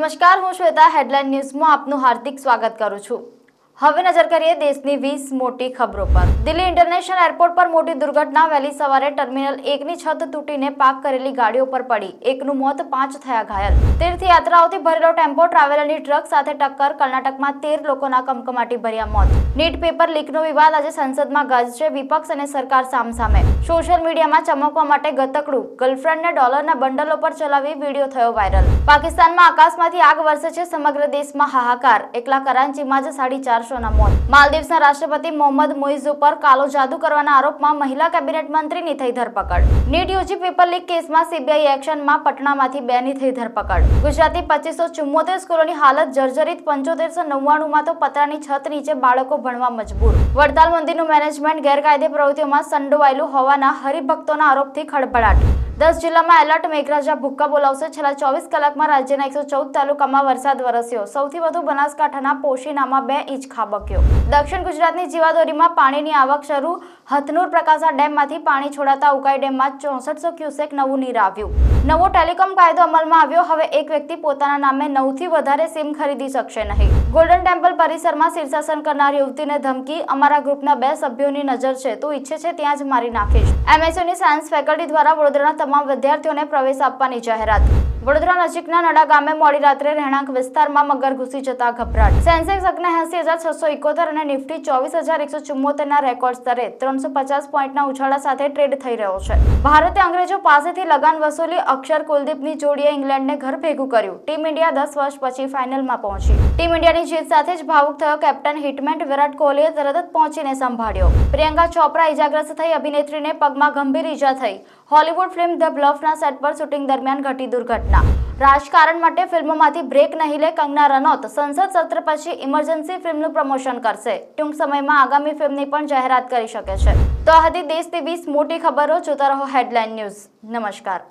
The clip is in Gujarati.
નમસ્કાર, હું શ્વેતા હેડલાઇન ન્યૂઝમાં આપનું હાર્દિક સ્વાગત કરું છું। હવે નજર કરીએ દેશની 20 મોટી ખબરો પર। દિલ્હી ઇન્ટરનેશનલ એરપોર્ટ પર મોટી દુર્ઘટના। વહેલી સવારે ટર્મિનલ 1 ની છત તૂટીને પાક કરેલી ગાડીઓ પર પડી, એકનું મોત, 5 થયા ઘાયલ। તીર્થયાત્રાઓથી ભરેલો ટેમ્પો ટ્રાવેલરની ટ્રક સાથે ટક્કર। કર્ણાટકમાં 13 લોકોના કમકમાટી ભર્યા મોત। નીટ પેપર લીકનો વિવાદ આજે સંસદમાં ગાજશે। વિપક્ષ અને સરકાર સામસામે। સોશિયલ મીડિયામાં ચમકવા માટે ગતકડું, ગર્લફ્રેન્ડને ડોલરના બંડલો પર ચલાવી વિડીયો થયો વાયરલ। પાકિસ્તાનમાં આકાશમાંથી આગ વરસે છે, સમગ્ર દેશમાં હાહાકાર। એકલા કરાંચીમાં જ 450 ના મોત। માલદીવ્સના રાષ્ટ્રપતિ મોહમ્મદ મુઇઝ ઉપર કાલો જાદુ કરવાના આરોપમાં મહિલા કેબિનેટ મંત્રીની થઈ ધરપકડ। નીટ યુજી પેપર લીક કેસમાં સીબીઆઈ એક્શનમાં, પટનામાંથી 2 ની થઈ ધરપકડ। ગુજરાતની 2574 સ્કૂલોની હાલત જર્જરિત। 7599 માં તો પતરાની છત નીચે બાળકો ભણવા મજબૂર। વડતાલ મંદિરનું મેનેજમેન્ટ ગેરકાયદે પ્રવૃત્તિઓમાં સંડોવાયેલું હોવાના હરિભક્તોના આરોપથી ખળભળાટ। 10 જિલ્લામાં એલર્ટ, મેઘરાજા ભૂક્કા બોલાવશે। છેલ્લા 24 કલાકમાં રાજ્યના 114 તાલુકામાં વરસાદ વરસ્યો। સૌથી વધુ બનાસકાંઠાના પોશીનામાં 2 ઇંચ ખાબક્યો। દક્ષિણ ગુજરાતની જીવાદોરીમાં પાણીની આવક શરૂ। હથનુર પ્રકાશા ડેમમાંથી પાણી છોડાતા ઉકાઈ ડેમમાં 6400 ક્યુસેક નવું નીર આવ્યું। નવો ટેલિકોમ કાયદો અમલમાં આવ્યો। હવે એક વ્યક્તિ પોતાના નામે 9 થી વધારે સિમ ખરીદી શકશે નહીં। ગોલ્ડન ટેમ્પલ પરિસરમાં શીર્ષાસન કરનાર યુવતીને ધમકી। અમારા ગ્રુપના 2 સભ્યોની નજર છે, તું ઈચ્છે છે ત્યાં જ મારી નાખીશ। એમએસયુની સાયન્સ ફેકલ્ટી દ્વારા વડોદરાના તમામ વિદ્યાર્થીઓને પ્રવેશ આપવાની જાહેરાત। વડોદરા નજીકના નડા ગામે મોડી રાત્રે રહેણાંક વિસ્તારમાં મગર ઘૂસી જતા ગભરાટ। સેન્સેક્સ 79671 અને નિફ્ટી 24174 ના રેકોર્ડ સ્તરે 350 પોઈન્ટના ઉછાળા સાથે ટ્રેડ થઈ રહ્યો છે। ભારતે અંગ્રેજો પાસેથી લગાન વસૂલી। અક્ષર કુલદીપની જોડીએ ઇંગ્લેન્ડને ઘર ભેગું કર્યું। ટીમ ઇન્ડિયા 10 વર્ષ પછી ફાઇનલમાં પહોંચી। ટીમ ઇન્ડિયાની જીત સાથે જ ભાવુક થયો કેપ્ટન હિટમેન વિરાટ કોહલીએ તરત જ પહોંચીને સંભાળ્યો। પ્રિયંકા ચોપરા ઇજાગ્રસ્ત થઈ। અભિનેત્રીને પગમાં ગંભીર ઇજા થઈ। હોલિવૂડ ફિલ્મ ધ બ્લફના સેટ પર શૂટિંગ દરમિયાન ઘટી દુર્ઘટના। રાજકારણ માટે ફિલ્મોમાંથી બ્રેક નહીં લે કંગના રનૌત। સંસદ સત્ર પછી ઇમરજન્સી ફિલ્મનું પ્રમોશન કરશે। ટૂંક સમયમાં આગામી ફિલ્મની પણ જાહેરાત કરી શકે છે। તો આ હતી દેશની 20 મોટી ખબરો। જોતા રહો હેડલાઇન ન્યૂઝ। નમસ્કાર।